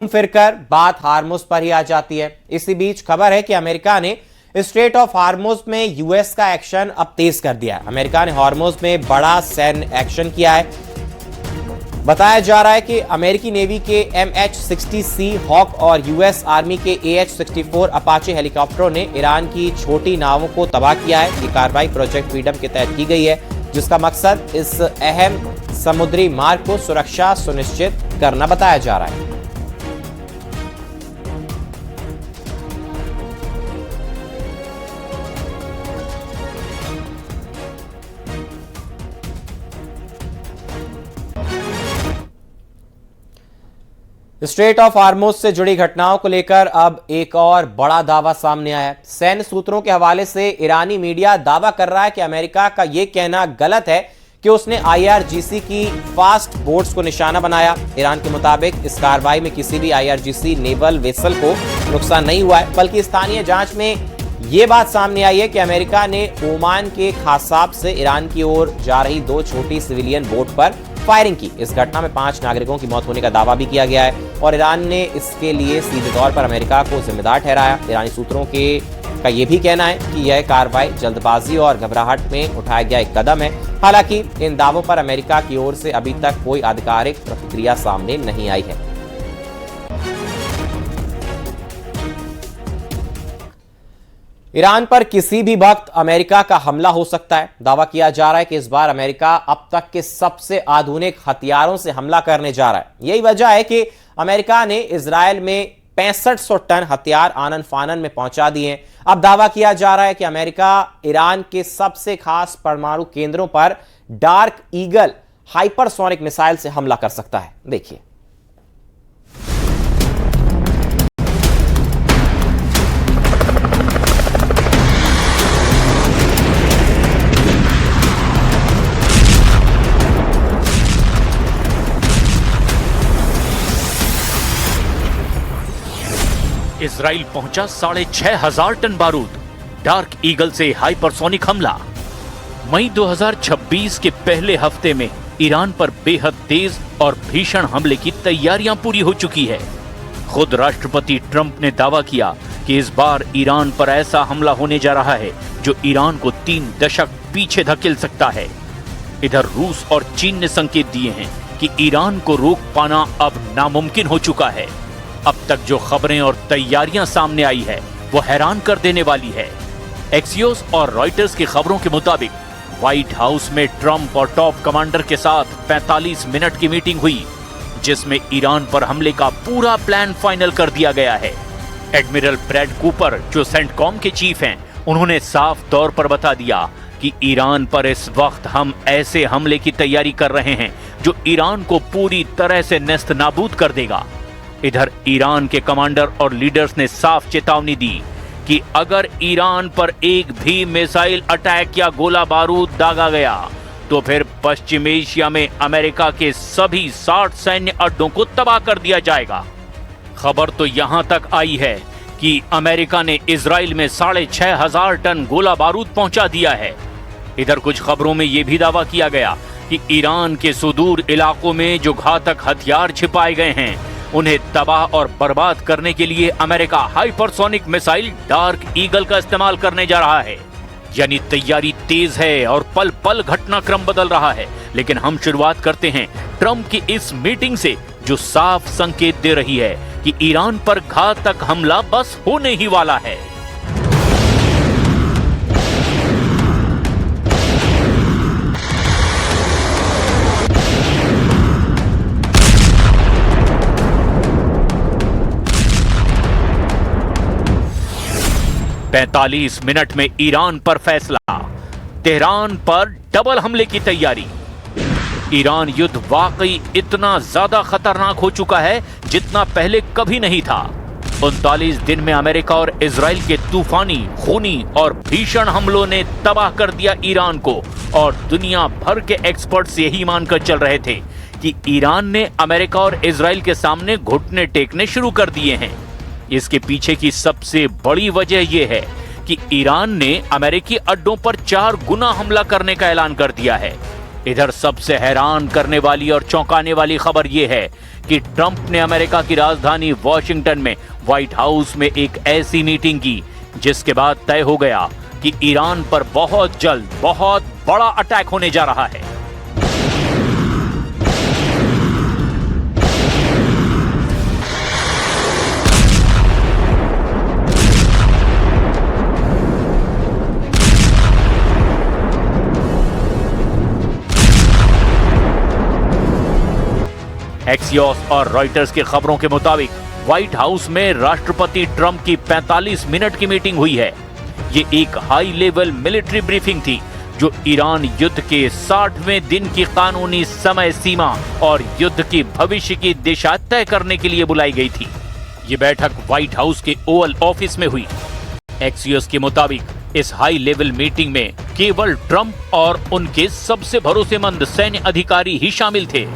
फिरकर बात हार्मुज पर ही आ जाती है। इसी बीच खबर है कि अमेरिका ने स्ट्रेट ऑफ हार्मुज में यूएस का एक्शन अब तेज कर दिया है। अमेरिका ने हार्मुज में बड़ा सैन्य एक्शन किया है। बताया जा रहा है कि अमेरिकी नेवी के MH-60C हॉक और यूएस आर्मी के AH-64 अपाचे हेलीकॉप्टरों ने ईरान की छोटी नावों को तबाह किया है। ये कार्रवाई प्रोजेक्ट फ्रीडम के तहत की गई है, जिसका मकसद इस अहम समुद्री मार्ग को सुरक्षा सुनिश्चित करना बताया जा रहा है। स्ट्रेट ऑफ हार्मुज से जुड़ी घटनाओं को लेकर अब एक और बड़ा दावा सामने आया है। सैन्य सूत्रों के हवाले से ईरानी मीडिया दावा कर रहा है कि अमेरिका का यह कहना गलत है कि उसने IRGC की फास्ट बोट्स को निशाना बनाया। ईरान के मुताबिक इस कार्रवाई में किसी भी IRGC नेवल वेसल को नुकसान नहीं हुआ है, बल्कि स्थानीय जांच में यह बात सामने आई है कि अमेरिका ने ओमान के खासाब से ईरान की ओर जा रही 2 छोटी सिविलियन बोट पर फायरिंग की। इस घटना में 5 नागरिकों की मौत होने का दावा भी किया गया है और ईरान ने इसके लिए सीधे तौर पर अमेरिका को जिम्मेदार ठहराया। ईरानी सूत्रों का यह भी कहना है कि यह कार्रवाई जल्दबाजी और घबराहट में उठाया गया एक कदम है। हालांकि इन दावों पर अमेरिका की ओर से अभी तक कोई आधिकारिक प्रतिक्रिया सामने नहीं आई है। ईरान पर किसी भी वक्त अमेरिका का हमला हो सकता है। दावा किया जा रहा है कि इस बार अमेरिका अब तक के सबसे आधुनिक हथियारों से हमला करने जा रहा है। यही वजह है कि अमेरिका ने इजरायल में 6500 टन हथियार आनन फानन में पहुंचा दिए हैं। अब दावा किया जा रहा है कि अमेरिका ईरान के सबसे खास परमाणु केंद्रों पर डार्क ईगल हाइपरसोनिक मिसाइल से हमला कर सकता है। देखिए, इजराइल पहुंचा 6500 टन बारूद, डार्क ईगल से हाइपरसोनिक हमला। मई 2026 के पहले हफ्ते में ईरान पर बेहद तेज और भीषण हमले की तैयारियां पूरी हो चुकी है। खुद राष्ट्रपति ट्रंप ने दावा किया कि इस बार ईरान पर ऐसा हमला होने जा रहा है जो ईरान को 3 दशक पीछे धकेल सकता है। इधर रूस और चीन ने संकेत दिए हैं कि ईरान को रोक पाना अब नामुमकिन हो चुका है। अब तक जो खबरें और तैयारियां सामने आई है वो हैरान कर देने वाली है। एक्सियोस और रॉयटर्स की खबरों के मुताबिक व्हाइट हाउस में ट्रंप और टॉप कमांडर के साथ 45 मिनट की मीटिंग हुई, जिसमें ईरान पर हमले का पूरा प्लान फाइनल कर दिया गया है। एडमिरल ब्रैड कूपर, जो सेंटकॉम के चीफ हैं, उन्होंने साफ तौर पर बता दिया कि ईरान पर इस वक्त हम ऐसे हमले की तैयारी कर रहे हैं जो ईरान को पूरी तरह से नेस्त नाबूद कर देगा। इधर ईरान के कमांडर और लीडर्स ने साफ चेतावनी दी कि अगर ईरान पर एक भी मिसाइल अटैक या गोला बारूद दागा गया तो फिर पश्चिम एशिया में अमेरिका के सभी 60 सैन्य अड्डों को तबाह कर दिया जाएगा। खबर तो यहां तक आई है कि अमेरिका ने इजराइल में 6500 टन गोला बारूद पहुंचा दिया है। इधर कुछ खबरों में यह भी दावा किया गया कि ईरान के सुदूर इलाकों में जो घातक हथियार छिपाए गए हैं उन्हें तबाह और बर्बाद करने के लिए America hypersonic missile dark eagle का इस्तेमाल करने जा रहा है। यानी तैयारी तेज है और पल पल घटनाक्रम बदल रहा है। लेकिन हम शुरुआत करते हैं ट्रंप की इस मीटिंग से, जो साफ संकेत दे रही है कि ईरान पर घातक हमला बस होने ही वाला है। पैंतालीस मिनट में ईरान पर फैसला, तेहरान पर डबल हमले की तैयारी। ईरान युद्ध वाकई इतना ज्यादा खतरनाक हो चुका है जितना पहले कभी नहीं था। 39 दिन में अमेरिका और इजराइल के तूफानी, खूनी और भीषण हमलों ने तबाह कर दिया ईरान को, और दुनिया भर के एक्सपर्ट्स यही मानकर चल रहे थे कि ईरान ने अमेरिका और इजराइल के सामने घुटने टेकने शुरू कर दिए हैं। इसके पीछे की सबसे बड़ी वजह यह है कि ईरान ने अमेरिकी अड्डों पर 4 गुना हमला करने का ऐलान कर दिया है। इधर सबसे हैरान करने वाली और चौंकाने वाली खबर यह है कि ट्रंप ने अमेरिका की राजधानी वॉशिंगटन में व्हाइट हाउस में एक ऐसी मीटिंग की जिसके बाद तय हो गया कि ईरान पर बहुत जल्द बहुत बड़ा अटैक होने जा रहा है। एक्सियोस और रॉयटर्स की खबरों के मुताबिक व्हाइट हाउस में राष्ट्रपति ट्रंप की 45 मिनट की मीटिंग हुई है। ये एक हाई लेवल मिलिट्री ब्रीफिंग थी जो ईरान युद्ध के 60वें दिन की कानूनी समय सीमा और युद्ध की भविष्य की दिशा तय करने के लिए बुलाई गई थी। ये बैठक व्हाइट हाउस के ओवल ऑफिस में हुई। एक्सियोस के मुताबिक इस हाई लेवल मीटिंग में केवल ट्रंप और उनके सबसे भरोसेमंद सैन्य अधिकारी ही शामिल थे।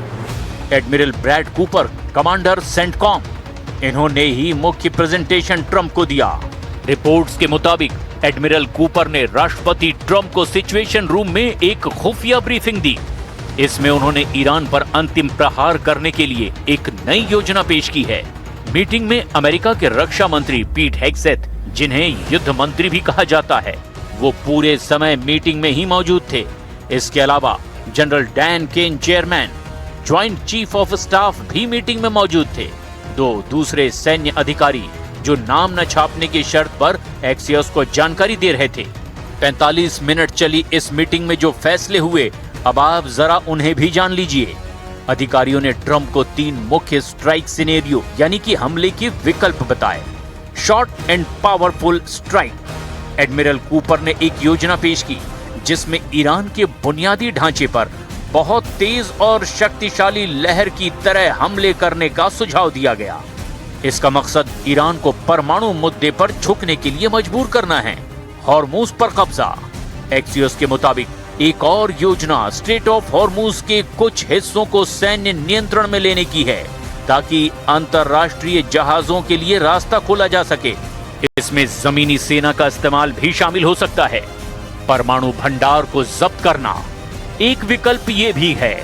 Admiral Brad Cooper, commander CENTCOM, इन्होंने ही मुख्य प्रेजेंटेशन ट्रंप को दिया। रिपोर्ट्स के मुताबिक एडमिरल कूपर ने राष्ट्रपति ट्रंप को सिचुएशन रूम में एक खुफिया ब्रीफिंग दी। इसमें उन्होंने ईरान पर अंतिम प्रहार करने के लिए एक नई योजना पेश की है। मीटिंग में अमेरिका के रक्षा मंत्री पीट हेग्सेथ, जिन्हें युद्ध मंत्री भी कहा जाता है, वो पूरे समय मीटिंग में ही मौजूद थे। इसके अलावा general Dan Caine, chairman, joint chief of staff भी मीटिंग में मौजूद थे। दो दूसरे सैन्य अधिकारी जो नाम न छापने की शर्त पर एक्सियोस को जानकारी दे रहे थे। 45 मिनट चली इस मीटिंग में जो फैसले हुए, अब आप जरा उन्हें भी जान लीजिए। अधिकारियों ने ट्रंप को 3 मुख्य स्ट्राइक सिनेरियो यानी कि हमले के विकल्प बताए। Short and powerful strike. Admiral Cooper ने एक योजना पेश की जिसमें ईरान के बुनियादी ढांचे पर बहुत तेज और शक्तिशाली लहर की तरह हमले करने का सुझाव दिया गया। इसका मकसद ईरान को परमाणु मुद्दे पर झुकने के लिए मजबूर करना है। हॉर्मुज पर कब्जा। एक्सियोस के मुताबिक एक और योजना स्ट्रेट ऑफ हॉर्मुज के कुछ हिस्सों को सैन्य नियंत्रण में लेने की है ताकि अंतरराष्ट्रीय जहाजों के लिए रास्ता खोला जा सके। इसमें जमीनी सेना का इस्तेमाल भी शामिल हो सकता है। परमाणु भंडार को जब्त करना। एक विकल्प ये भी है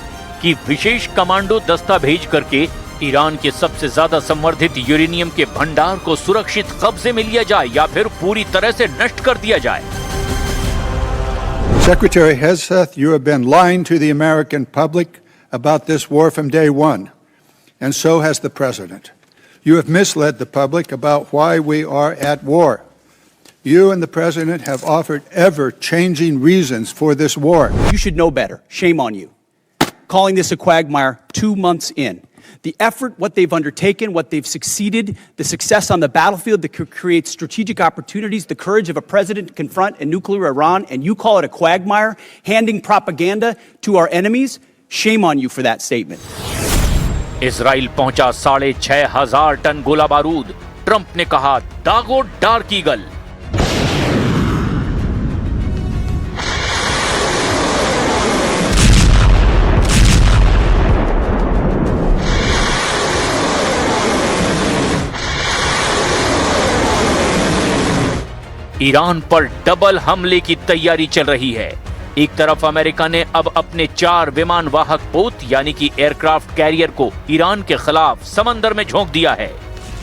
कि विशेष कमांडो दस्ता भेज करके ईरान के सबसे ज्यादा संवर्धित यूरेनियम के भंडार को सुरक्षित कब्जे में लिया जाए या फिर पूरी तरह से नष्ट कर दिया जाए। Secretary Hegseth, you have been lying to the American public about this war from day one, and so has the President. You have misled the public about why we are at war. You and the President have offered ever-changing reasons for this war. You should know better. Shame on you. Calling this a quagmire 2 months in. The effort, what they've undertaken, what they've succeeded, the success on the battlefield that could create strategic opportunities, the courage of a president to confront a nuclear Iran, and you call it a quagmire, handing propaganda to our enemies? Shame on you for that statement. Israel पहुंचा 6,500 ton गोला बारूद। Trump ने कहा, दागो dark eagle. Iran पर double हमले की तैयारी चल रही है। एक तरफ अमेरिका ने अब अपने 4 विमान वाहक पोत यानी कि एयरक्राफ्ट कैरियर को ईरान के खिलाफ समंदर में झोंक दिया है,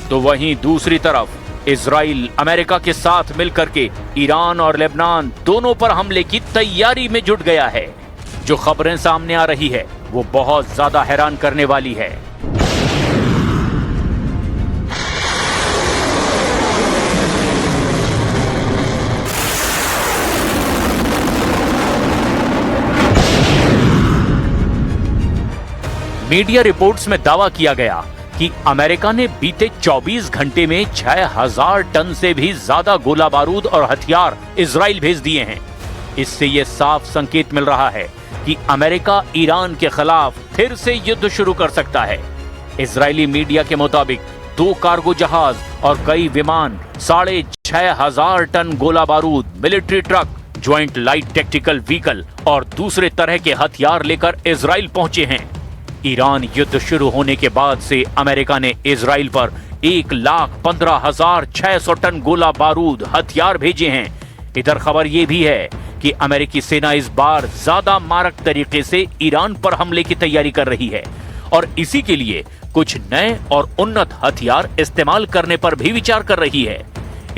तो वहीं दूसरी तरफ इजराइल अमेरिका के साथ मिलकर के ईरान और लेबनान दोनों पर हमले की तैयारी में जुट गया है। जो खबरें सामने आ रही है वो बहुत ज्यादा हैरान करने वाली है। मीडिया रिपोर्ट्स में दावा किया गया कि अमेरिका ने बीते 24 घंटे में 6,000 टन से भी ज्यादा गोला बारूद और हथियार इजराइल भेज दिए हैं। इससे यह साफ संकेत मिल रहा है कि अमेरिका ईरान के खिलाफ फिर से युद्ध शुरू कर सकता है। इजरायली मीडिया के मुताबिक 2 कार्गो जहाज और कई विमान 6,500 टन गोला बारूद, military truck, joint light tactical vehicle और दूसरे तरह के हथियार लेकर इजराइल पहुंचे हैं। ईरान युद्ध शुरू होने के बाद से अमेरिका ने इजराइल पर 1,15,600 टन गोला बारूद, हथियार भेजे हैं। इधर खबर यह भी है कि अमेरिकी सेना इस बार ज्यादा मारक तरीके से ईरान पर हमले की तैयारी कर रही है और इसी के लिए कुछ नए और उन्नत हथियार इस्तेमाल करने पर भी विचार कर रही है।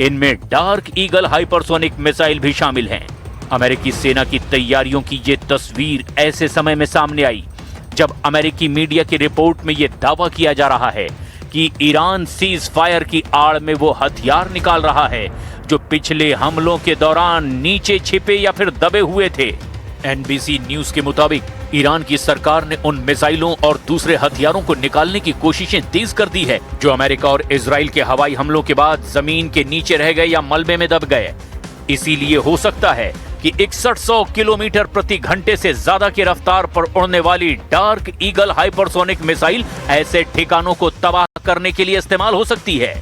इनमें डार्क ईगल हाइपरसोनिक मिसाइल भी शामिल हैं। अमेरिकी सेना की तैयारियों की ये तस्वीर ऐसे समय में सामने आई जब अमेरिकी मीडिया की रिपोर्ट में यह दावा किया जा रहा है कि ईरान सीज फायर की आड़ में वो हथियार निकाल रहा है जो पिछले हमलों के दौरान नीचे छिपे या फिर दबे हुए थे। एनबीसी न्यूज के मुताबिक ईरान की सरकार ने उन मिसाइलों और दूसरे हथियारों को निकालने की कोशिशें तेज कर दी है जो अमेरिका और इजराइल के हवाई हमलों के बाद जमीन के नीचे रह गए या मलबे में दब गए। इसीलिए हो सकता है कि 6100 किलोमीटर प्रति घंटे से ज्यादा की रफ्तार पर उड़ने वाली डार्क ईगल हाइपरसोनिक मिसाइल ऐसे ठिकानों को तबाह करने के लिए इस्तेमाल हो सकती है।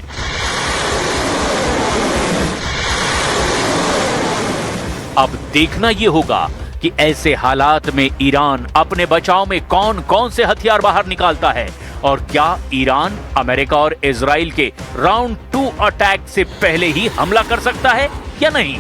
अब देखना यह होगा कि ऐसे हालात में ईरान अपने बचाव में कौन कौन से हथियार बाहर निकालता है और क्या ईरान अमेरिका और इजराइल के राउंड 2 अटैक से पहले ही हमला कर सकता है या नहीं।